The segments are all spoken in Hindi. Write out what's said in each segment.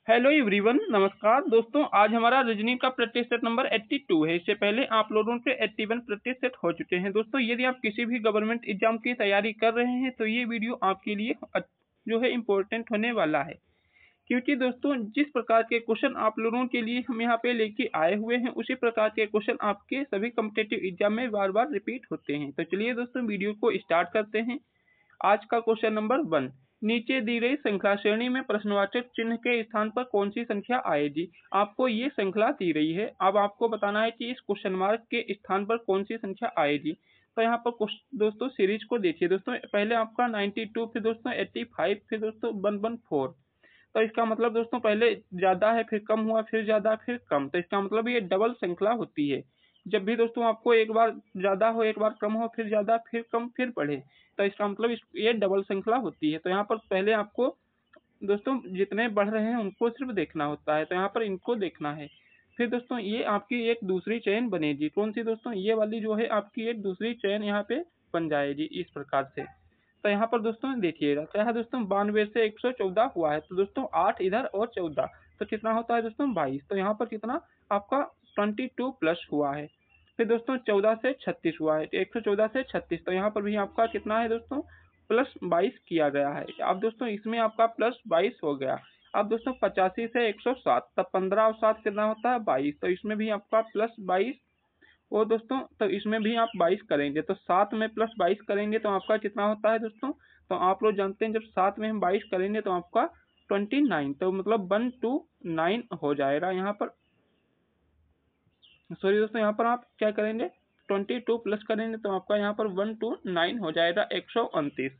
हेलो एवरीवन, नमस्कार दोस्तों। आज हमारा रीजनिंग का प्रैक्टिस सेट नंबर 82 है। इससे पहले आप लोगों के 81 प्रैक्टिस सेट हो चुके हैं। दोस्तों यदि आप किसी भी गवर्नमेंट एग्जाम की तैयारी कर रहे हैं तो ये वीडियो आपके लिए जो है इम्पोर्टेंट होने वाला है, क्योंकि दोस्तों जिस प्रकार के क्वेश्चन आप लोगों के लिए हम यहाँ पे लेके आए हुए हैं उसी प्रकार के क्वेश्चन आपके सभी कॉम्पिटिटिव एग्जाम में बार बार रिपीट होते हैं। तो चलिए दोस्तों वीडियो को स्टार्ट करते हैं। आज का क्वेश्चन नंबर 1, नीचे दी गई श्रृंखला श्रेणी में प्रश्नवाचक चिन्ह के स्थान पर कौन सी संख्या आएगी। आपको ये श्रृंखला दी रही है, अब आपको बताना है कि इस क्वेश्चन मार्क के स्थान पर कौन सी संख्या आएगी। तो यहाँ पर दोस्तों सीरीज को देखिए। दोस्तों पहले आपका 92, फिर दोस्तों 85, फिर दोस्तों 114। तो इसका मतलब दोस्तों पहले ज्यादा है, फिर कम हुआ, फिर ज्यादा, फिर कम। तो इसका मतलब ये डबल श्रृंखला होती है। जब भी दोस्तों आपको एक बार ज्यादा हो, एक बार कम हो, फिर ज्यादा, फिर कम, फिर बढ़े, तो इसका मतलब ये डबल श्रृंखला होती है। तो यहाँ पर पहले आपको दोस्तों जितने बढ़ रहे हैं उनको सिर्फ देखना होता है, तो यहाँ पर इनको देखना है। फिर दोस्तों ये आपकी एक दूसरी चेन बनेगी। कौन सी दोस्तों? ये वाली जो है आपकी एक दूसरी चेन यहाँ पे बन जाएगी इस प्रकार से। तो यहाँ पर दोस्तों देखिएगा, तो यहाँ दोस्तों 92 से 114 हुआ है, तो दोस्तों 8 इधर और 14, तो कितना होता है दोस्तों 22। तो यहाँ पर कितना आपका 22 प्लस हुआ है। फिर दोस्तों 14 से 36 हुआ है, 114 से 36, तो यहाँ पर भी आपका कितना है दोस्तों प्लस 22 किया गया है। अब दोस्तों इसमें आपका प्लस 22 हो गया। अब दोस्तों 85 से 107, तब 15 और 7 कितना होता है 22, तो इसमें भी आपका प्लस 22। और दोस्तों तो इसमें भी आप 22 करेंगे, तो 7 में प्लस 22 करेंगे तो आपका कितना होता है दोस्तों? तो आप लोग जानते हैं जब 7 में हम 22 करेंगे तो आपका 29, तो मतलब 129 हो जाएगा यहाँ पर। सॉरी दोस्तों, यहाँ पर आप क्या करेंगे 22 प्लस करेंगे तो आपका यहाँ पर 129 हो जाएगा 129।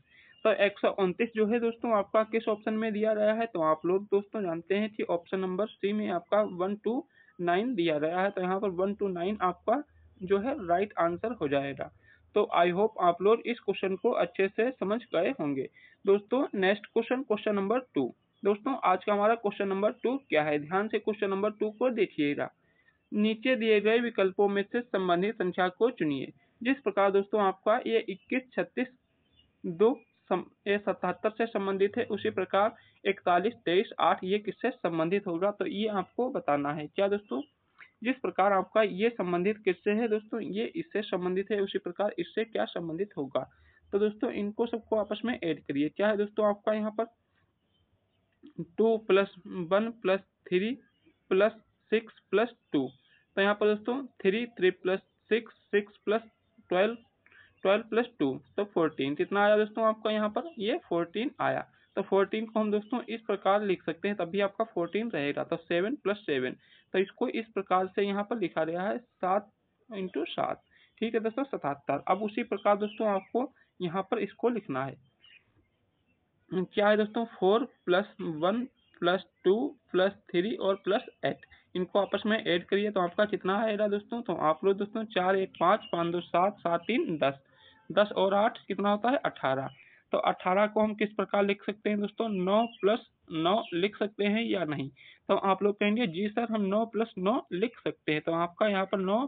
तो 129 जो है दोस्तों आपका किस ऑप्शन में दिया गया है? तो आप लोग दोस्तों जानते हैं कि ऑप्शन नंबर सी में आपका 129 दिया गया है। तो यहाँ पर 129 आपका जो है राइट आंसर हो जाएगा। तो आई होप आप लोग इस क्वेश्चन को अच्छे से समझ गए होंगे। दोस्तों नेक्स्ट क्वेश्चन, क्वेश्चन नंबर 2। दोस्तों आज का हमारा क्वेश्चन नंबर 2 क्या है? ध्यान से क्वेश्चन नंबर 2 को देखिएगा। नीचे दिए गए विकल्पों में से संबंधित संख्या को चुनिए। जिस प्रकार दोस्तों आपका ये 21, 36, 2 ये 77 से संबंधित है, उसी प्रकार 41, 23, 8 ये किससे संबंधित होगा? तो ये आपको बताना है। क्या दोस्तों? जिस प्रकार आपका ये संबंधित किससे है दोस्तों, ये इससे संबंधित है, उसी प्रकार इससे क्या संबंधित होगा? तो दोस्तों इनको सबको आपस में ऐड करिए। क्या है दोस्तों आपका यहाँ पर 2 प्लस 1 प्लस 3 प्लस 6 प्लस 2। तो यहाँ पर दोस्तों 3, 3 प्लस 6, 6 प्लस 12, 12 प्लस 2, तो 14। कितना आया दोस्तों आपका यहाँ पर? ये 14 आया। तो 14 को हम दोस्तों इस प्रकार लिख सकते हैं, तब भी आपका 14 रहेगा। तो 7 प्लस 7, तो इसको इस प्रकार से यहाँ पर लिखा गया है 7 इंटू 7। ठीक है दोस्तों 77। अब उसी प्रकार दोस्तों आपको यहाँ पर इसको लिखना है। क्या है दोस्तों 4 प्लस 1 प्लस 2 प्लस 3 और प्लस 8, इनको आपस में ऐड करिए तो आपका कितना आएगा दोस्तों? तो आप लोग दोस्तों 4, 1, 5, 5, 2, 7, 7, 3, 10, 10 और 8 कितना होता है 18। तो 18 को हम किस प्रकार लिख सकते हैं दोस्तों? 9 प्लस 9 लिख सकते हैं या नहीं? तो आप लोग कहेंगे जी सर हम 9 प्लस 9 लिख सकते हैं। तो आपका यहाँ पर 9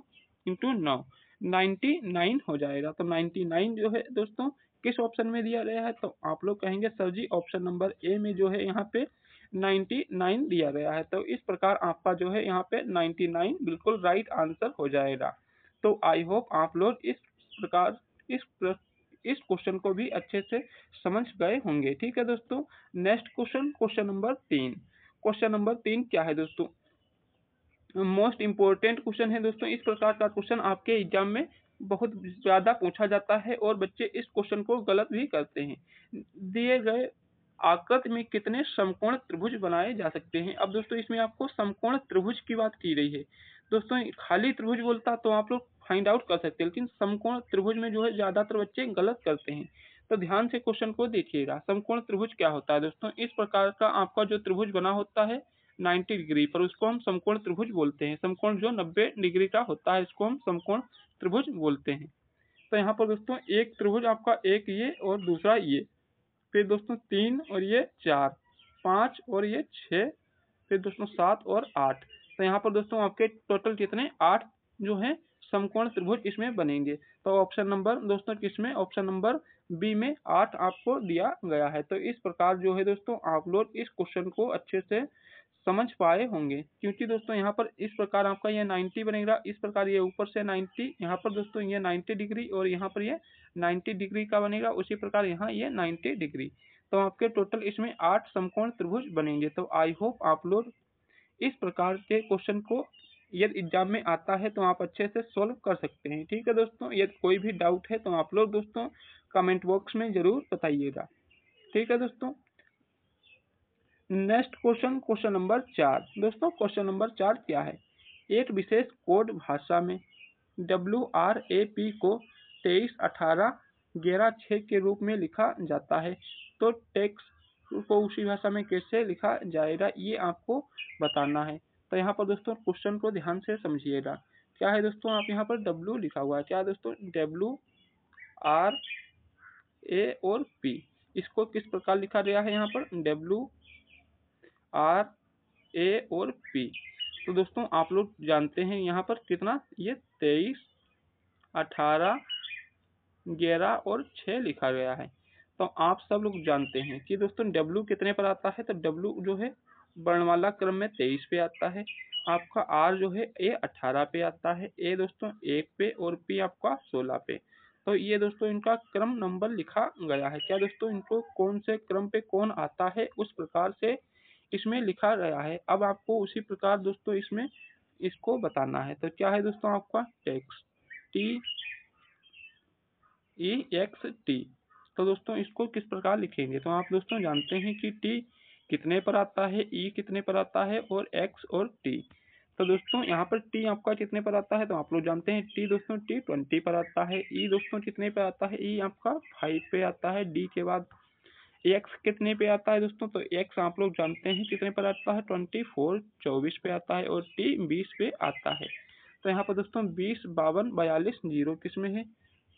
इंटू 9 99 हो जाएगा। तो 99 जो है दोस्तों किस ऑप्शन में दिया गया है? तो आप लोग कहेंगे sir ji option number A में जो है यहाँ पे 99 दिया गया है। तो इस प्रकार आपका जो है यहाँ पे 99 बिल्कुल राइट आंसर हो जाएगा। तो आई होप आप लोग इस प्रकार इस क्वेश्चन को भी अच्छे से समझ गए होंगे। ठीक है दोस्तों, next question, question number 3। Question number 3 क्या है दोस्तों? मोस्ट इम्पोर्टेंट क्वेश्चन है दोस्तों। इस प्रकार का क्वेश्चन आपके एग्जाम में बहुत ज्यादा पूछा जाता है और बच्चे इस क्वेश्चन को गलत भी करते हैं। दिए गए आकृति में कितने समकोण त्रिभुज बनाए जा सकते हैं? अब दोस्तों इसमें आपको समकोण त्रिभुज की बात की रही है। दोस्तों खाली त्रिभुज बोलता तो आप लोग फाइंड आउट कर सकते हैं, लेकिन समकोण त्रिभुज में जो है ज्यादातर बच्चे गलत करते हैं। तो ध्यान से क्वेश्चन को देखिएगा। समकोण त्रिभुज क्या होता है दोस्तों? इस प्रकार का आपका जो त्रिभुज बना होता है 90 डिग्री पर, उसको हम समकोण त्रिभुज बोलते हैं। समकोण जो 90 डिग्री का होता है इसको हम समकोण त्रिभुज बोलते हैं। तो यहाँ पर दोस्तों एक त्रिभुज आपका एक ये और दूसरा ये, फिर दोस्तों 3 और ये 4, 5 और ये 6, फिर दोस्तों 7 और 8। तो यहाँ पर दोस्तों आपके टोटल कितने 8 जो है समकोण त्रिभुज इसमें बनेंगे। तो ऑप्शन नंबर दोस्तों किसमें? ऑप्शन नंबर बी में 8 आपको दिया गया है। तो इस प्रकार जो है दोस्तों आप लोग इस क्वेश्चन को अच्छे से समझ पाए होंगे, क्योंकि दोस्तों यहाँ पर इस प्रकार आपका ये 90 बनेगा, इस प्रकार ये ऊपर से 90, यहाँ पर दोस्तों ये 90 डिग्री और यहाँ पर ये 90 डिग्री का बनेगा, उसी प्रकार यहाँ ये 90 डिग्री। तो आपके टोटल इसमें 8 समकोण त्रिभुज बनेंगे। तो आई होप आप लोग इस प्रकार के क्वेश्चन को यदि एग्जाम में आता है तो आप अच्छे से सोल्व कर सकते हैं। ठीक है दोस्तों, यदि कोई भी डाउट है तो आप लोग दोस्तों कमेंट बॉक्स में जरूर बताइएगा। ठीक है दोस्तों, नेक्स्ट क्वेश्चन, क्वेश्चन नंबर 4। दोस्तों क्वेश्चन नंबर 4 क्या है? एक विशेष कोड भाषा में WRAP को 23, 18, 11, 6 के रूप में लिखा जाता है, तो टेक्स्ट को उसी भाषा में कैसे लिखा जाएगा ये आपको बताना है। तो यहाँ पर दोस्तों क्वेश्चन को ध्यान से समझिएगा। क्या है दोस्तों, आप यहाँ पर W लिखा हुआ है, क्या है दोस्तों, WRA और P, इसको किस प्रकार लिखा गया है यहाँ पर, WRA और P। तो दोस्तों आप लोग जानते हैं यहाँ पर कितना, ये 23, 18, 11 और 6 लिखा गया है। तो आप सब लोग जानते हैं कि दोस्तों W कितने पर आता है, तो W जो है वर्णमाला क्रम में 23 पे आता है। आपका R जो है ये 18 पे आता है, A दोस्तों 1 पे और P आपका 16 पे। तो ये दोस्तों इनका क्रम नंबर लिखा गया है। क्या दोस्तों, इनको कौन से क्रम पे कौन आता है उस प्रकार से इसमें लिखा गया है। अब आपको उसी प्रकार दोस्तों इसमें इसको बताना है। तो क्या है दोस्तों, आपका टेक्स्ट TEXT। तो दोस्तों इसको किस प्रकार लिखेंगे, तो आप दोस्तों जानते हैं कि T कितने पर आता है, E कितने पर आता है और X और T। तो दोस्तों यहाँ पर T आपका कितने पर आता है, तो आप लोग जानते हैं T दोस्तों T 20 पर आता है। E दोस्तों कितने पे आता है, E आपका 5 पे आता है। D के बाद X कितने पे आता है दोस्तों, तो X आप लोग जानते हैं कितने पर आता है, 24, 24 पे आता है और T 20 पे आता है। तो यहाँ पर दोस्तों 20, 52, 42 जीरो किस में है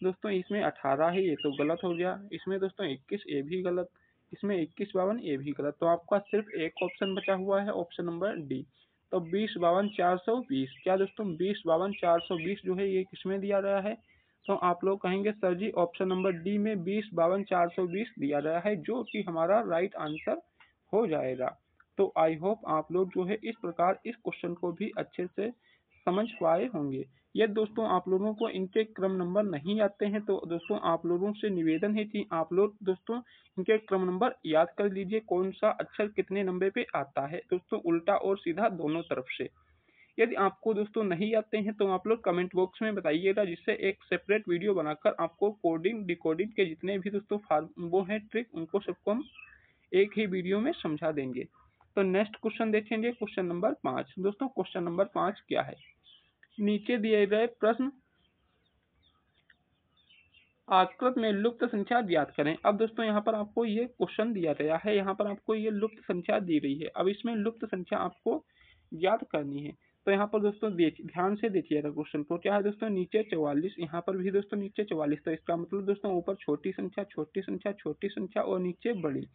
दोस्तों, इसमें 18 है, ये तो गलत हो गया। इसमें दोस्तों 21, ये भी गलत। इसमें 21, 52 ये भी गलत। तो आपका सिर्फ एक ऑप्शन बचा हुआ है, ऑप्शन नंबर डी। तो 20, 52, 420, क्या दोस्तों 20, 52, 420 जो है ये किसमें दिया गया है, तो आप लोग कहेंगे sir ji option number D में 20, 52, 420 दिया गया है, जो कि हमारा राइट आंसर हो जाएगा। तो आई होप आप लोग जो है इस प्रकार इस क्वेश्चन को भी अच्छे से समझ पाए होंगे। यदि दोस्तों आप लोगों को इनके क्रम नंबर नहीं आते हैं तो दोस्तों आप लोगों से निवेदन है कि आप लोग दोस्तों इनके क्रम नंबर याद कर लीजिए, कौन सा अक्षर कितने नंबर पे आता है दोस्तों, उल्टा और सीधा दोनों तरफ से। यदि आपको दोस्तों नहीं आते हैं तो आप लोग कमेंट बॉक्स में बताइएगा, जिससे एक सेपरेट वीडियो बनाकर आपको कोडिंग डिकोडिंग के जितने भी दोस्तों वो हैं ट्रिक, उनको सबको हम एक ही वीडियो में समझा देंगे। तो नेक्स्ट क्वेश्चन देखेंगे, क्वेश्चन नंबर 5। दोस्तों क्वेश्चन नंबर 5 क्या है, नीचे दिए गए प्रश्न आकृत में लुप्त संख्या ज्ञात करें। अब दोस्तों यहाँ पर आपको ये क्वेश्चन दिया गया है, यहाँ पर आपको ये लुप्त संख्या दी गई है। अब इसमें लुप्त संख्या आपको ज्ञात करनी है। तो यहाँ पर दोस्तों ध्यान से देखिएगा क्वेश्चन को। क्या है दोस्तों, नीचे 44, यहाँ पर भी दोस्तों नीचे 44। तो इसका मतलब दोस्तों ऊपर छोटी संख्या, छोटी संख्या, छोटी संख्या और नीचे बड़ी।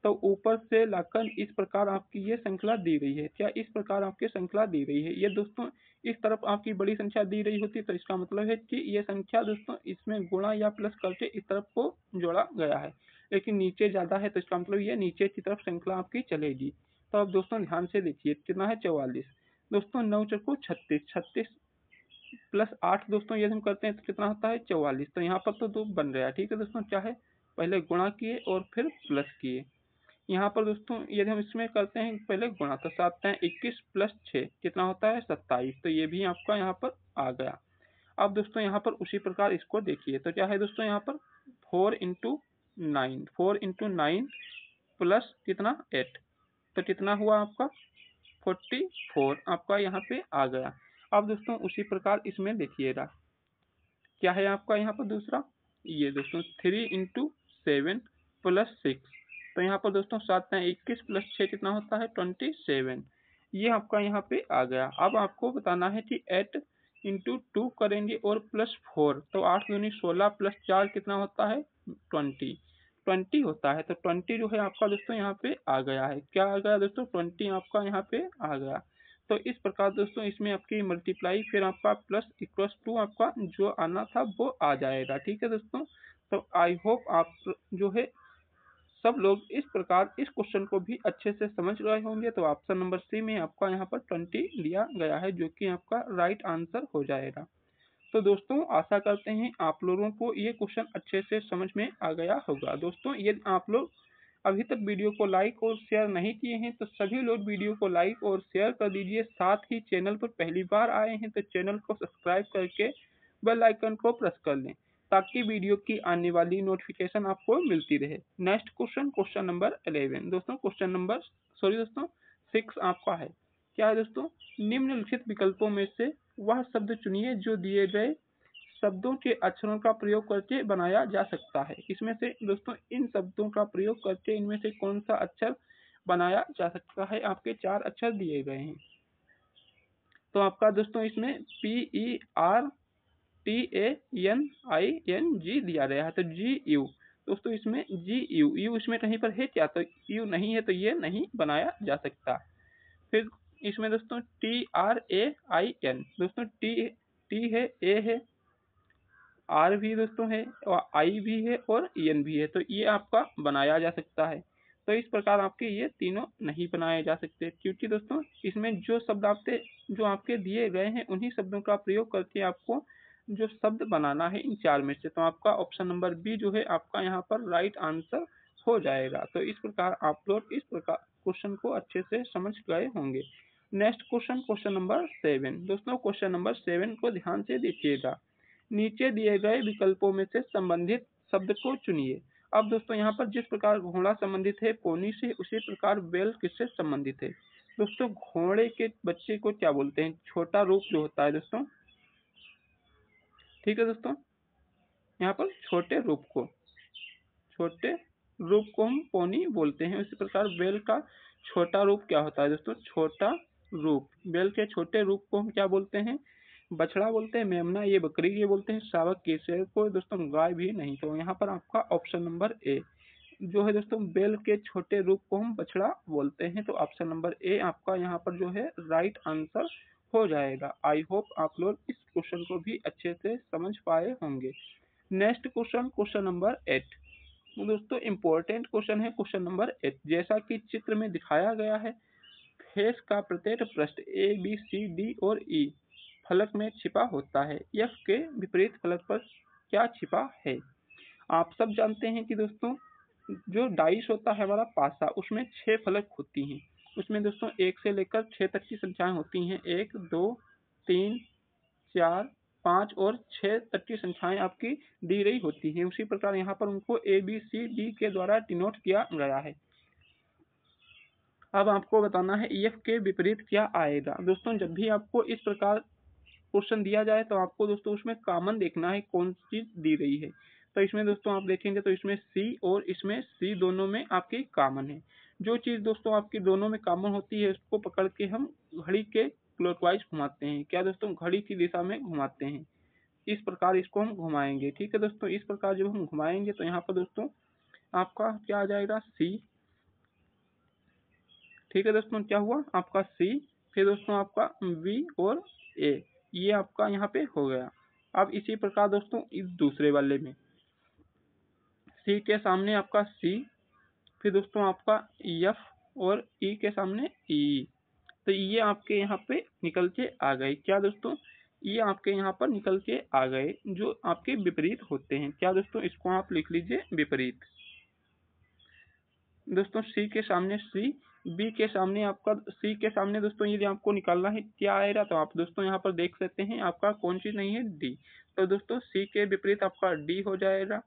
तो ऊपर से लाकर इस प्रकार आपकी ये श्रृंखला दी गई है। क्या इस प्रकार आपकी श्रृंखला दी गई है, ये दोस्तों इस तरफ आपकी बड़ी संख्या दी रही होती, तो इसका मतलब है कि ये संख्या दोस्तों इसमें गुणा या प्लस करके इस तरफ को जोड़ा गया है। लेकिन नीचे ज़्यादा है तो इसका मतलब ये नीचे की तरफ श्रृंखला आपकी चलेगी। तो अब दोस्तों ध्यान से देखिए, कितना है 44 दोस्तों, 9 चौको 36, 36 प्लस 8 दोस्तों यदि हम करते हैं तो कितना होता है 44। तो यहाँ पर तो 2 बन रहा है। ठीक है दोस्तों, क्या है, पहले गुणा किए और फिर प्लस किए। यहाँ पर दोस्तों यदि हम इसमें करते हैं पहले गुणा, तो 7 हैं 21 प्लस 6 कितना होता है 27। तो ये भी आपका यहाँ पर आ गया। अब दोस्तों यहाँ पर उसी प्रकार इसको देखिए, तो क्या है दोस्तों यहाँ पर 4 इंटू 9, 4 इंटू 9 प्लस कितना 8, तो कितना हुआ आपका 44 आपका यहाँ पे आ गया। अब दोस्तों उसी प्रकार इसमें देखिएगा, क्या है आपका यहाँ पर दूसरा, ये दोस्तों 3 इंटू 7 प्लस 6। तो यहाँ पर दोस्तों 7 हैं 21 प्लस 6 कितना होता है 27। ये आपका यहाँ पे आ गया। अब आपको बताना है कि 8 इंटू 2 करेंगे और प्लस 4, तो 8 दूनी 16 प्लस 4 कितना होता है 20 होता है। तो 20 जो है आपका दोस्तों यहाँ पे आ गया है। क्या आ गया दोस्तों, 20 आपका यहाँ पे आ गया। तो इस प्रकार दोस्तों इसमें आपकी मल्टीप्लाई फिर आपका प्लस इक्वल्स टू आपका जो आना था वो आ जाएगा। ठीक है दोस्तों, तो आई होप आप जो है सब लोग इस प्रकार इस क्वेश्चन को भी अच्छे से समझ रहे होंगे। तो ऑप्शन नंबर सी में आपका यहाँ पर 20 दिया गया है, जो कि आपका राइट आंसर हो जाएगा। तो दोस्तों आशा करते हैं आप लोगों को ये क्वेश्चन अच्छे से समझ में आ गया होगा। दोस्तों यदि आप लोग अभी तक वीडियो को लाइक और शेयर नहीं किए हैं तो सभी लोग वीडियो को लाइक और शेयर कर दीजिए। साथ ही चैनल पर पहली बार आए हैं तो चैनल को सब्सक्राइब करके बेल आइकन को प्रेस कर लें, ताकि वीडियो की आने वाली नोटिफिकेशन आपको मिलती रहे। नेक्स्ट क्वेश्चन, क्वेश्चन नंबर 11 दोस्तों, क्वेश्चन नंबर दोस्तों 6 आपका है। क्या है दोस्तों? निम्नलिखित विकल्पों में से वह शब्द चुनिए जो दिए गए शब्दों के अक्षरों का प्रयोग करके बनाया जा सकता है। इसमें से दोस्तों इन शब्दों का प्रयोग करके इनमें से कौन सा अक्षर बनाया जा सकता है? आपके 4 अक्षर दिए गए हैं। तो आपका दोस्तों इसमें PERTANING दिया गया है, तो GU दोस्तों इसमें GU इसमें कहीं पर है क्या? तो यू नहीं है, तो ये नहीं बनाया जा सकता। फिर इसमें दोस्तों TRAIN दोस्तों टी है, ए है, आर भी दोस्तों है और आई भी है और एन भी है, तो ये आपका बनाया जा सकता है। तो इस प्रकार आपके ये तीनों नहीं बनाए जा सकते, क्योंकि दोस्तों इसमें जो शब्द आपके दिए गए हैं उन्हीं शब्दों का प्रयोग करके आपको जो शब्द बनाना है इन 4 में से। तो आपका ऑप्शन नंबर बी जो है आपका यहाँ पर राइट आंसर हो जाएगा। तो इस प्रकार आप लोग इस प्रकार क्वेश्चन को अच्छे से समझ गए होंगे। नेक्स्ट क्वेश्चन, क्वेश्चन नंबर 7 दोस्तों, क्वेश्चन नंबर 7 को ध्यान से देखिएगा। नीचे दिए गए विकल्पों में से संबंधित शब्द को चुनिए। अब दोस्तों यहाँ पर जिस प्रकार घोड़ा संबंधित है पोनी से, उसी प्रकार बैल किससे संबंधित है? दोस्तों घोड़े के बच्चे को क्या बोलते हैं? छोटा रूप जो होता है दोस्तों, ठीक है दोस्तों, यहाँ पर छोटे रूप को हम पोनी बोलते हैं। उसी प्रकार बैल का छोटा रूप क्या होता है दोस्तों? छोटा रूप। बैल के छोटे रूप को हम क्या बोलते हैं? बछड़ा बोलते हैं। मेमना ये बकरी ये बोलते हैं। शावक के शेर को दोस्तों गाय भी नहीं। तो यहाँ पर आपका ऑप्शन नंबर ए जो है दोस्तों, बैल के छोटे रूप को हम बछड़ा बोलते हैं। तो ऑप्शन नंबर ए आपका यहाँ पर जो है राइट आंसर हो जाएगा। आई होप आप लोग इस क्वेश्चन को भी अच्छे से समझ पाए होंगे। नेक्स्ट क्वेश्चन, क्वेश्चन नंबर 8 दोस्तों इम्पोर्टेंट क्वेश्चन है। क्वेश्चन नंबर 8 जैसा कि चित्र में दिखाया गया है, फेस का प्रत्येक पृष्ठ ABCD और E फलक में छिपा होता है। F के विपरीत फलक पर क्या छिपा है? आप सब जानते हैं कि दोस्तों जो डाइस होता है हमारा पासा, उसमें 6 फलक होती हैं। उसमें दोस्तों 1 से लेकर 6 तक की संख्याएं होती हैं। 1 2 3 4 5 और 6 तक की संख्याएं आपकी दी गई होती हैं। उसी प्रकार यहाँ पर उनको ABCD के द्वारा डिनोट किया गया है। अब आपको बताना है EF के विपरीत क्या आएगा। दोस्तों जब भी आपको इस प्रकार क्वेश्चन दिया जाए तो आपको दोस्तों उसमें कॉमन देखना है कौन सी चीज दी गई है। तो इसमें दोस्तों आप देखेंगे तो इसमें C और इसमें C दोनों में आपकी कॉमन है। जो चीज दोस्तों आपकी दोनों में कॉमन होती है उसको पकड़ के हम घड़ी के क्लॉकवाइज घुमाते हैं। क्या दोस्तों? घड़ी की दिशा में घुमाते हैं। इस प्रकार इसको हम घुमाएंगे। ठीक है दोस्तों, इस प्रकार जब हम घुमाएंगे तो यहाँ पर दोस्तों आपका क्या आ जाएगा? C। ठीक है दोस्तों, क्या हुआ आपका C, फिर दोस्तों आपका V और A, ये आपका यहाँ पे हो गया। अब इसी प्रकार दोस्तों इस दूसरे वाले में C के सामने आपका C, फिर दोस्तों आपका F और E के सामने E। तो ये आपके यहाँ पे निकल के आ गए। क्या दोस्तों? ये आपके यहाँ पर निकल के आ गए जो आपके विपरीत होते हैं। क्या दोस्तों? इसको आप लिख लीजिए विपरीत। दोस्तों C के सामने C, B के सामने आपका C के सामने दोस्तों यदि आपको निकालना है क्या आएगा, तो आप दोस्तों यहाँ पर देख सकते हैं आपका कौन सी नहीं है? D। तो दोस्तों C के विपरीत आपका D हो जाएगा।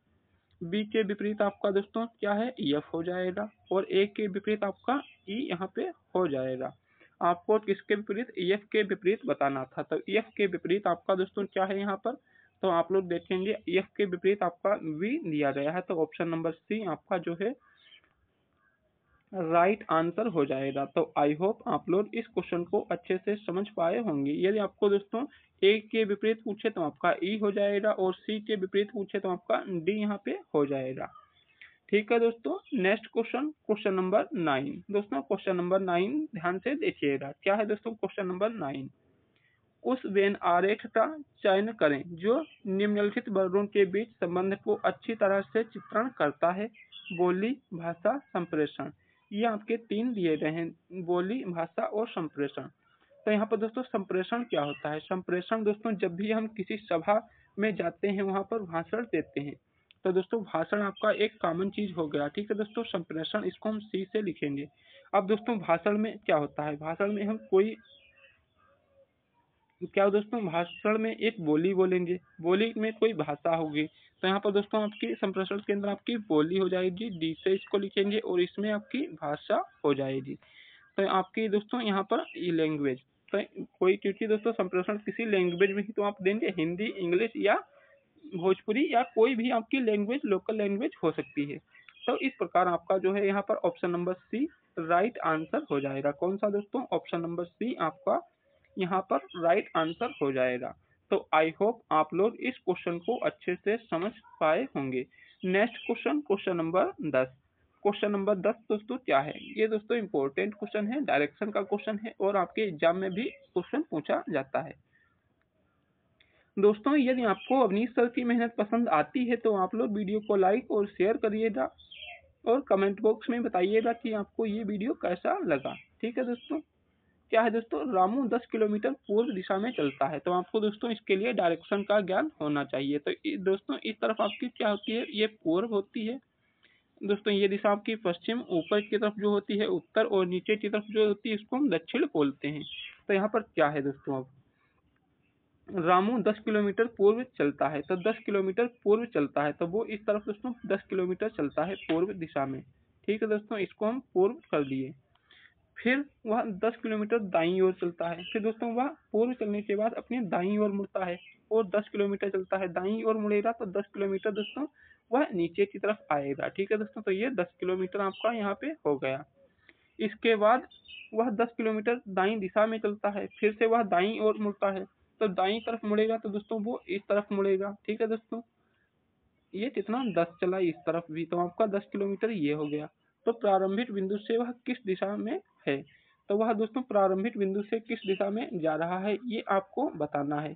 B के विपरीत आपका दोस्तों क्या है? F हो जाएगा। और A के विपरीत आपका E यहाँ पे हो जाएगा। आपको किसके विपरीत? F के विपरीत बताना था। तो F के विपरीत आपका दोस्तों क्या है यहाँ पर? तो आप लोग देखेंगे F के विपरीत आपका V दिया गया है। तो ऑप्शन नंबर C आपका जो है राइट आंसर हो जाएगा। तो आई होप आप लोग इस क्वेश्चन को अच्छे से समझ पाए होंगे। यदि आपको दोस्तों A के विपरीत पूछे तो आपका E हो जाएगा और C के विपरीत पूछे तो आपका D यहाँ पे हो जाएगा। ठीक है दोस्तों, नेक्स्ट क्वेश्चन, क्वेश्चन नंबर 9 दोस्तों, क्वेश्चन नंबर 9 ध्यान से देखिएगा। क्या है दोस्तों क्वेश्चन नंबर 9? उस वेन आरेख का चयन करें जो निम्नलिखित वर्गों के बीच संबंध को अच्छी तरह से चित्रण करता है। बोली, भाषा, संप्रेषण। ये आपके 3 दिए गए हैं, बोली, भाषा और संप्रेषण। तो यहाँ पर दोस्तों संप्रेषण क्या होता है? संप्रेषण दोस्तों जब भी हम किसी सभा में जाते हैं, वहाँ पर भाषण देते हैं। तो दोस्तों भाषण आपका एक कॉमन चीज़ हो गया, ठीक है दोस्तों। संप्रेषण इसको हम सी से लिखेंगे। अब दोस्तों भाषण में क्या होता है? भाषण में हम कोई क्या दोस्तों, भाषण में एक बोली बोलेंगे, बोली में कोई भाषा होगी। तो यहाँ पर दोस्तों आपकी संप्रेषण के अंदर आपकी बोली हो जाएगी, डी से इसको लिखेंगे, और इसमें आपकी भाषा हो जाएगी। तो आपकी दोस्तों यहाँ पर ये लैंग्वेज, तो कोई, क्योंकि दोस्तों संप्रेषण किसी लैंग्वेज में ही तो आप देंगे, हिंदी, इंग्लिश या भोजपुरी या कोई भी आपकी लैंग्वेज, लोकल लैंग्वेज हो सकती है। तो इस प्रकार आपका जो है यहाँ पर option number C right answer हो जाएगा। कौन सा दोस्तों? ऑप्शन नंबर सी आपका यहाँ पर राइट आंसर हो जाएगा। तो आई होप आप लोग इस क्वेश्चन को अच्छे से समझ पाए होंगे। Next question, question number 10। Question number 10 दोस्तों क्या है? ये दोस्तों इंपॉर्टेंट क्वेश्चन है, डायरेक्शन का क्वेश्चन है, और आपके एग्जाम में भी क्वेश्चन पूछा जाता है। दोस्तों यदि आपको अवनीश सर की मेहनत पसंद आती है तो आप लोग वीडियो को लाइक और शेयर करिएगा, और कमेंट बॉक्स में बताइएगा कि आपको ये वीडियो कैसा लगा। ठीक है दोस्तों। क्या है दोस्तों? रामू 10 किलोमीटर पूर्व दिशा में चलता है। तो आपको दोस्तों इसके लिए डायरेक्शन का ज्ञान होना चाहिए। तो दोस्तों इस तरफ आपकी क्या होती है? ये पूर्व होती है दोस्तों। ये दिशा आपकी पश्चिम, ऊपर की तरफ जो होती है उत्तर, और नीचे की तरफ जो होती है इसको हम दक्षिण बोलते हैं। तो यहाँ पर क्या है दोस्तों, अब रामू 10 किलोमीटर पूर्व चलता है, तो 10 किलोमीटर पूर्व चलता है, तो वो इस तरफ दोस्तों 10 किलोमीटर चलता है पूर्व दिशा में। ठीक है दोस्तों, इसको हम पूर्व कर दिए। फिर वह 10 किलोमीटर दाईं ओर चलता है। फिर दोस्तों वह पूर्व चलने के बाद अपनी दाईं ओर मुड़ता है, और 10 किलोमीटर चलता है। दाईं ओर मुड़ेगा तो 10 किलोमीटर दोस्तों वह नीचे की तरफ आएगा। ठीक है दोस्तों, तो ये 10 किलोमीटर आपका यहाँ पे हो गया। इसके बाद वह 10 किलोमीटर दाईं दिशा में चलता है। फिर से वह दाईं ओर मुड़ता है, तो दाईं तरफ मुड़ेगा तो दोस्तों वो इस तरफ मुड़ेगा। ठीक है दोस्तों, ये कितना 10 चला इस तरफ भी, तो आपका 10 किलोमीटर ये हो गया। तो प्रारंभिक बिंदु से वह किस दिशा में है? तो वह दोस्तों प्रारंभिक बिंदु से किस दिशा में जा रहा है, ये आपको बताना है।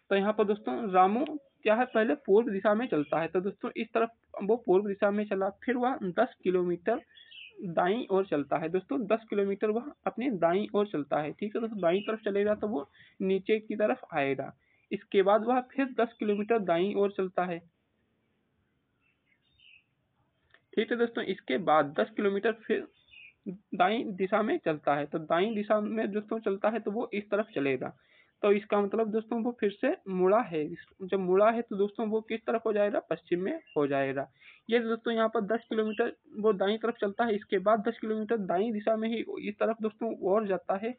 तो यहाँ पर दोस्तों रामू क्या है, पहले पूर्व दिशा में चलता है, तो दोस्तों इस तरफ वो पूर्व दिशा में चला। फिर वह 10 किलोमीटर दाईं ओर चलता है। दोस्तों 10 किलोमीटर वह अपनी दाईं ओर चलता है। ठीक है दोस्तों, दाईं तरफ चलेगा तो वो नीचे की तरफ आएगा। इसके बाद वह फिर 10 किलोमीटर दाईं ओर चलता है। ठीक है दोस्तों, इसके बाद 10 किलोमीटर फिर दाईं दिशा में चलता है। तो दाईं दिशा में दोस्तों चलता है तो वो इस तरफ चलेगा। तो इसका मतलब दोस्तों वो फिर से मुड़ा है। जब मुड़ा है तो दोस्तों वो किस तरफ हो जाएगा? पश्चिम में हो जाएगा। ये दोस्तों यहाँ पर 10 किलोमीटर वो दाईं तरफ चलता है। इसके बाद 10 किलोमीटर दाईं दिशा में ही इस तरफ दोस्तों और जाता है,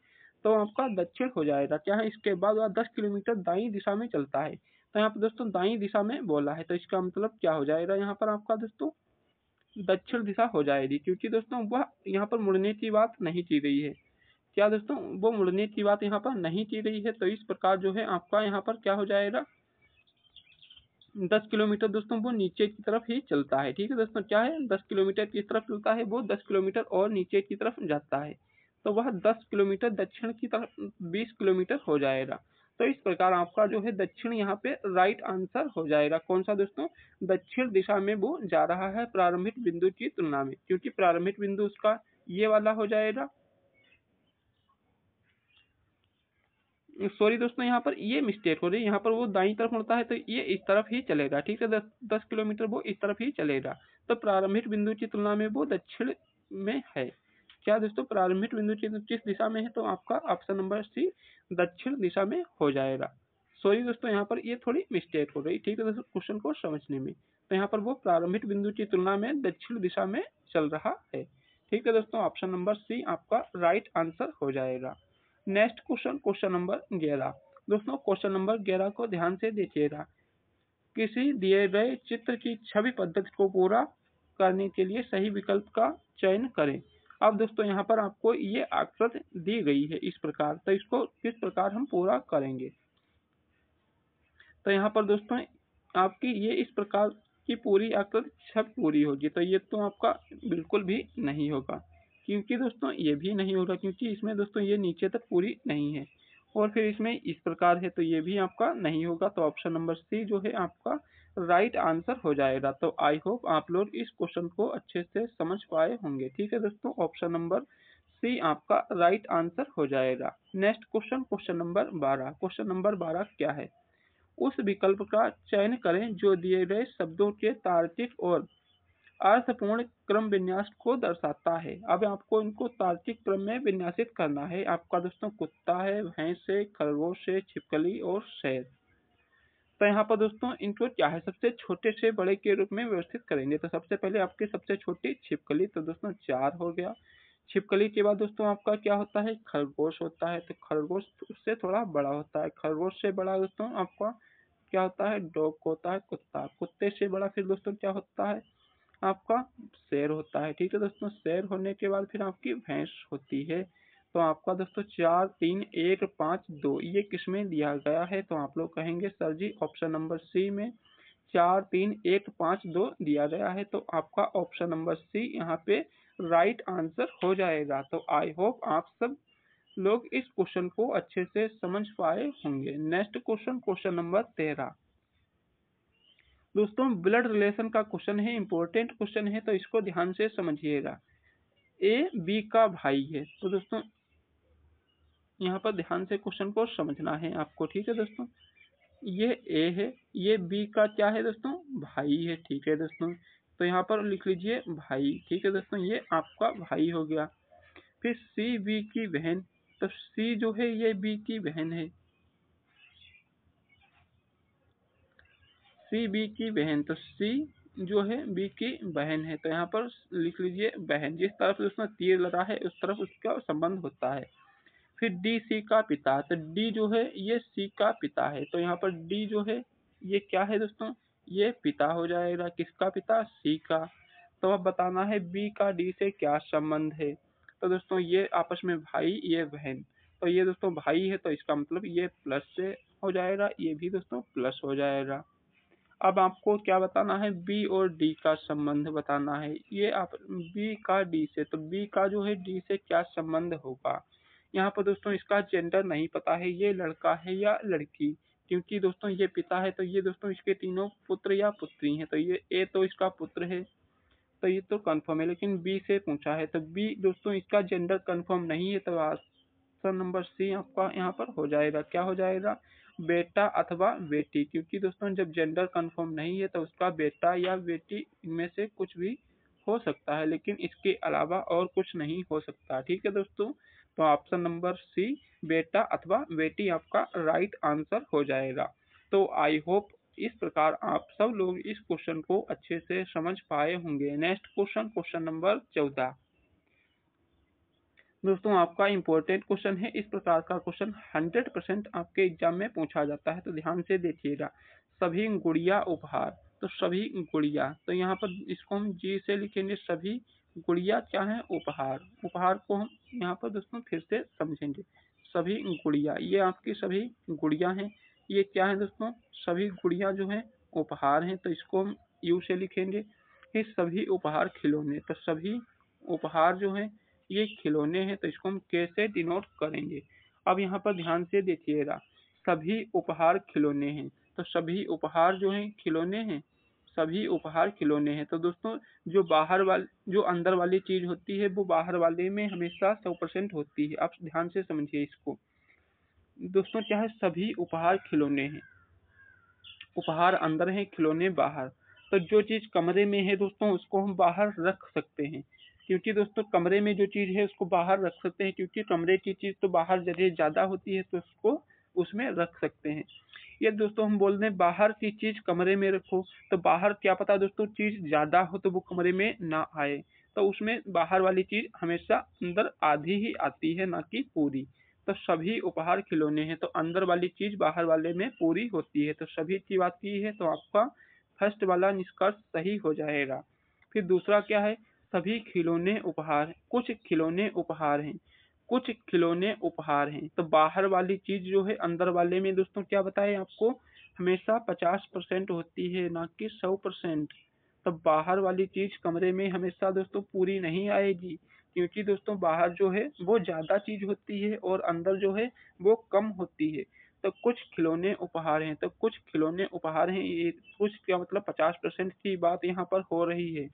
तो आपका दक्षिण हो जाएगा। क्या है? इसके बाद वह 10 किलोमीटर दाईं दिशा में चलता है। तो यहाँ पर दोस्तों दाईं दिशा में बोला है, तो इसका मतलब क्या हो जाएगा यहाँ पर आपका दोस्तों? दक्षिण दिशा हो जाएगी, क्योंकि दोस्तों वह यहाँ पर मुड़ने की बात नहीं की गई है। क्या दोस्तों? वो मुड़ने की बात यहाँ पर नहीं की गई है। तो इस प्रकार जो है आपका यहाँ पर क्या हो जाएगा? 10 किलोमीटर दोस्तों वो नीचे की तरफ ही चलता है। ठीक है दोस्तों, क्या है? 10 किलोमीटर की तरफ चलता है, वो 10 किलोमीटर और नीचे की तरफ जाता है। तो वह 10 किलोमीटर दक्षिण की तरफ 20 किलोमीटर हो जाएगा। तो इस प्रकार आपका जो है दक्षिण यहाँ पे राइट आंसर हो जाएगा। कौन सा दोस्तों? दक्षिण दिशा में वो जा रहा है प्रारंभिक बिंदु की तुलना में, क्योंकि प्रारंभिक बिंदु उसका ये वाला हो जाएगा। सॉरी दोस्तों, यहाँ पर ये मिस्टेक हो रही है। यहाँ पर वो दाईं तरफ मुड़ता है तो ये इस तरफ ही चलेगा। ठीक है, 10 किलोमीटर वो इस तरफ ही चलेगा। तो प्रारंभिक बिंदु की तुलना में वो दक्षिण में है। क्या दोस्तों? प्रारंभिक बिंदु किस दिशा में है? तो आपका ऑप्शन नंबर सी दक्षिण दिशा में हो जाएगा। सॉरी दोस्तों, यहाँ पर ये थोड़ी मिस्टेक हो रही। ठीक है दोस्तों, क्वेश्चन को समझने में। तो यहाँ पर वो प्रारंभिक बिंदु की तुलना में दक्षिण दिशा में चल रहा है। ठीक है दोस्तों, ऑप्शन नंबर सी आपका राइट आंसर हो जाएगा। Next question, question number 11। दोस्तों क्वेश्चन नंबर 11 को ध्यान से देखिएगा। किसी दिए गए चित्र की छवि पद्धति को पूरा करने के लिए सही विकल्प का चयन करें। अब दोस्तों यहाँ पर आपको ये आकृति दी गई है इस प्रकार, तो इसको किस प्रकार हम पूरा करेंगे? तो यहाँ पर दोस्तों आपकी ये इस प्रकार की पूरी आकृति छवि पूरी होगी, तो ये तो आपका बिल्कुल भी नहीं होगा। क्योंकि दोस्तों ये भी नहीं होगा, क्योंकि इसमें दोस्तों ये नीचे तक पूरी नहीं है, और फिर इसमें इस प्रकार है तो ये भी आपका नहीं होगा। तो ऑप्शन नंबर सी जो है आपका राइट आंसर हो जाएगा। तो आई होप आप लोग इस क्वेश्चन को अच्छे से समझ पाए होंगे। ठीक है दोस्तों, ऑप्शन नंबर सी आपका राइट आंसर हो जाएगा। Next question, question number 12। Question number 12 क्या है? उस विकल्प का चयन करें जो दिए गए शब्दों के तार्किक और अर्थपूर्ण क्रम विन्यास को दर्शाता है। अब आपको इनको तार्किक क्रम में विन्यासित करना है। आपका दोस्तों कुत्ता है, भैंस है, खरगोश है, छिपकली और शेर। तो यहाँ पर दोस्तों इनको क्या है, सबसे छोटे से बड़े के रूप में व्यवस्थित करेंगे। तो सबसे पहले आपकी सबसे छोटी छिपकली, तो दोस्तों 4 हो गया। छिपकली के बाद दोस्तों आपका क्या होता है, खरगोश होता है। तो खरगोश उससे थोड़ा बड़ा होता है। खरगोश से बड़ा दोस्तों आपका क्या होता है, डॉग होता है, कुत्ता। कुत्ते से बड़ा फिर दोस्तों क्या होता है, आपका शेर होता है। ठीक है दोस्तों, शेर होने के बाद फिर आपकी भैंस होती है। तो आपका दोस्तों 4, 3, 1, 5, 2 ये किसमें दिया गया है? तो आप लोग कहेंगे सर जी ऑप्शन नंबर सी में 4, 3, 1, 5, 2 दिया गया है। तो आपका ऑप्शन नंबर सी यहाँ पे राइट आंसर हो जाएगा। तो आई होप आप सब लोग इस क्वेश्चन को अच्छे से समझ पाए होंगे। Next question, question number 13। दोस्तों ब्लड रिलेशन का क्वेश्चन है, इंपॉर्टेंट क्वेश्चन है, तो इसको ध्यान से समझिएगा। ए बी का भाई है। तो दोस्तों यहाँ पर ध्यान से क्वेश्चन को समझना है आपको। ठीक है दोस्तों, ये ए है, ये बी का क्या है दोस्तों, भाई है। ठीक है दोस्तों, तो यहाँ पर लिख लीजिए भाई। ठीक है दोस्तों, ये आपका भाई हो गया। फिर सी बी की बहन, तो सी जो है ये बी की बहन है। सी बी की बहन, तो सी जो है बी की बहन है। तो यहाँ पर लिख लीजिए बहन। जिस तरफ उसमें तीर लगा है उस तरफ उसका संबंध होता है। फिर डी सी का पिता, तो डी जो है ये सी का पिता है। तो यहाँ पर डी जो है ये क्या है दोस्तों, ये पिता हो जाएगा। किसका पिता, सी का। तो अब बताना है बी का डी से क्या संबंध है। तो दोस्तों ये आपस में भाई, ये बहन। तो ये दोस्तों भाई है, तो इसका मतलब ये प्लस से हो जाएगा, ये भी दोस्तों प्लस हो जाएगा। अब आपको क्या बताना है, बी और डी का संबंध बताना है। ये आप बी का डी से, तो बी का जो है डी से क्या संबंध होगा। यहाँ पर दोस्तों इसका जेंडर नहीं पता है, ये लड़का है या लड़की। क्योंकि दोस्तों ये पिता है, तो ये दोस्तों इसके तीनों पुत्र या पुत्री हैं। तो ये ए तो इसका पुत्र है, तो ये तो कंफर्म है। लेकिन बी से पूछा है, तो बी दोस्तों इसका जेंडर कंफर्म नहीं है। तो ऑप्शन नंबर सी आपका यहाँ पर हो जाएगा। क्या हो जाएगा, बेटा अथवा बेटी। क्योंकि दोस्तों जब जेंडर कंफर्म नहीं है तो उसका बेटा या बेटी इनमें से कुछ भी हो सकता है, लेकिन इसके अलावा और कुछ नहीं हो सकता। ठीक है दोस्तों, तो ऑप्शन नंबर सी बेटा अथवा बेटी आपका राइट आंसर हो जाएगा। तो आई होप इस प्रकार आप सब लोग इस क्वेश्चन को अच्छे से समझ पाए होंगे। Next question, question number 14। दोस्तों आपका इम्पोर्टेंट क्वेश्चन है। इस प्रकार का क्वेश्चन 100% आपके एग्जाम में पूछा जाता है, तो ध्यान से देखिएगा। सभी गुड़िया उपहार, तो सभी गुड़िया, तो यहाँ पर इसको हम जी से लिखेंगे। सभी गुड़िया क्या है, उपहार। उपहार को हम यहाँ पर दोस्तों फिर से समझेंगे। सभी गुड़िया, ये आपकी सभी गुड़िया हैं। ये क्या है दोस्तों, सभी गुड़िया जो है उपहार हैं, तो इसको हम यू से लिखेंगे। फिर सभी उपहार खिलौने, तो सभी उपहार जो है ये खिलौने हैं, तो इसको हम के से डिनोट करेंगे। अब यहाँ पर ध्यान से देखिएगा, सभी उपहार खिलौने हैं, तो सभी उपहार जो हैं खिलौने हैं। सभी उपहार खिलौने हैं, तो दोस्तों जो बाहर वाली जो अंदर वाली चीज होती है वो बाहर वाले में हमेशा 100% होती है। आप ध्यान से समझिए इसको। दोस्तों क्या है, सभी उपहार खिलौने हैं। उपहार अंदर है, खिलौने बाहर। तो जो चीज कमरे में है दोस्तों उसको हम बाहर रख सकते हैं। क्योंकि दोस्तों कमरे में जो चीज है उसको बाहर रख सकते हैं, क्योंकि कमरे की चीज तो बाहर जगह ज्यादा होती है, तो उसको उसमें रख सकते हैं। ये दोस्तों हम बोल दें बाहर की चीज कमरे में रखो, तो बाहर क्या पता दोस्तों चीज ज्यादा हो तो वो कमरे में ना आए। तो उसमें बाहर वाली चीज हमेशा अंदर आधी ही आती है, ना कि पूरी। तो सभी उपहार खिलौने हैं, तो अंदर वाली चीज बाहर वाले में पूरी होती है। तो सभी की बात की है, तो आपका फर्स्ट वाला निष्कर्ष सही हो जाएगा। फिर दूसरा क्या है, सभी खिलौने उपहार, कुछ खिलौने उपहार हैं। कुछ खिलौने उपहार हैं, तो बाहर वाली चीज जो है अंदर वाले में दोस्तों क्या बताए आपको, हमेशा 50% होती है, ना कि 100%। तो बाहर वाली चीज कमरे में हमेशा दोस्तों पूरी नहीं आएगी, क्योंकि दोस्तों बाहर जो है वो ज्यादा चीज होती है और अंदर जो है वो कम होती है। तो कुछ खिलौने उपहार हैं, तो कुछ खिलौने उपहार हैं, ये कुछ क्या मतलब 50% की बात यहाँ पर हो रही है।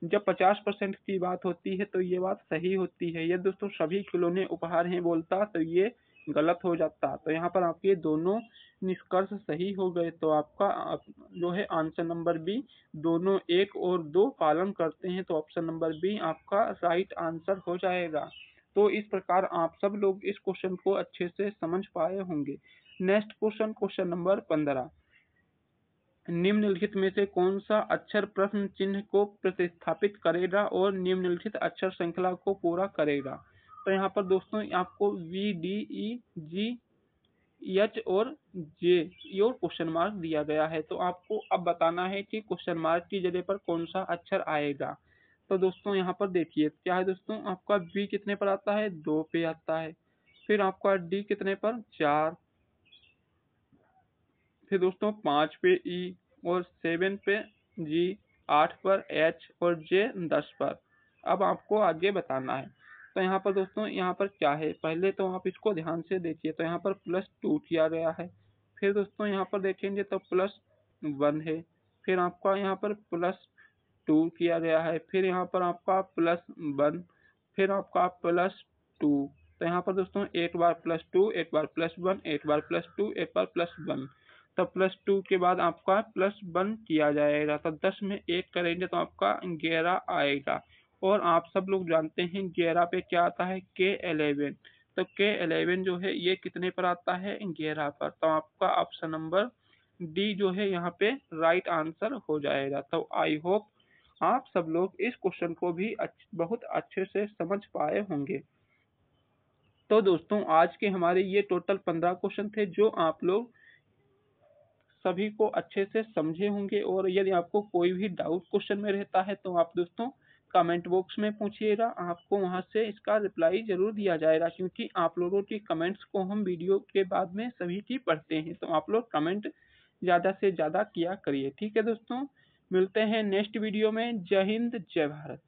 जब 50% की बात होती है तो ये बात सही होती है। यदि दोस्तों सभी खिलौने उपहार हैं बोलता तो ये गलत हो जाता। तो यहाँ पर आपके दोनों निष्कर्ष सही हो गए। तो आपका जो है आंसर नंबर बी, दोनों 1 और 2 पालन करते हैं, तो ऑप्शन नंबर बी आपका राइट आंसर हो जाएगा। तो इस प्रकार आप सब लोग इस क्वेश्चन को अच्छे से समझ पाए होंगे। Next question, question number 15। निम्नलिखित में से कौन सा अक्षर प्रश्न चिन्ह को प्रतिस्थापित करेगा और निम्नलिखित अक्षर श्रृंखला को पूरा करेगा? तो यहाँ पर दोस्तों आपको V, D, E, G, H और जे ये क्वेश्चन मार्क दिया गया है। तो आपको अब बताना है कि क्वेश्चन मार्क की जगह पर कौन सा अक्षर आएगा। तो दोस्तों यहाँ पर देखिए क्या है दोस्तों, आपका वी कितने पर आता है? 2 पे आता है। फिर आपका डी कितने पर? 4। फिर दोस्तों 5 पे ई और 7 पे जी, 8 पर एच और जे 10 पर। अब आपको आगे बताना है। तो यहाँ पर दोस्तों यहाँ पर क्या है, पहले तो आप इसको ध्यान से देखिए। तो यहाँ पर +2 किया गया है। फिर दोस्तों यहाँ पर देखेंगे तो +1 है। फिर आपका यहाँ पर +2 किया गया है। फिर यहाँ पर आपका +1, फिर आपका +2। तो यहाँ पर दोस्तों एक बार +2, एक बार +1, एक बार +2, एक बार +1। तो +2 के बाद आपका +1 किया जाएगा। तो 10 में 1 करेंगे तो आपका 11 आएगा। और आप सब लोग जानते हैं 11 पे क्या आता है? K11। तो K11 जो है ये कितने पर आता है? 11 पर। तो आपका ऑप्शन नंबर डी जो है यहाँ पे राइट आंसर हो जाएगा। तो आई होप आप सब लोग इस क्वेश्चन को भी बहुत अच्छे से समझ पाए होंगे। तो दोस्तों आज के हमारे ये टोटल 15 क्वेश्चन थे जो आप लोग सभी को अच्छे से समझे होंगे। और यदि आपको कोई भी डाउट क्वेश्चन में रहता है तो आप दोस्तों कमेंट बॉक्स में पूछिएगा, आपको वहां से इसका रिप्लाई जरूर दिया जाएगा, क्योंकि आप लोगों की कमेंट्स को हम वीडियो के बाद में सभी की पढ़ते हैं। तो आप लोग कमेंट ज़्यादा से ज़्यादा किया करिए। ठीक है दोस्तों, मिलते हैं नेक्स्ट वीडियो में। जय हिंद, जय भारत।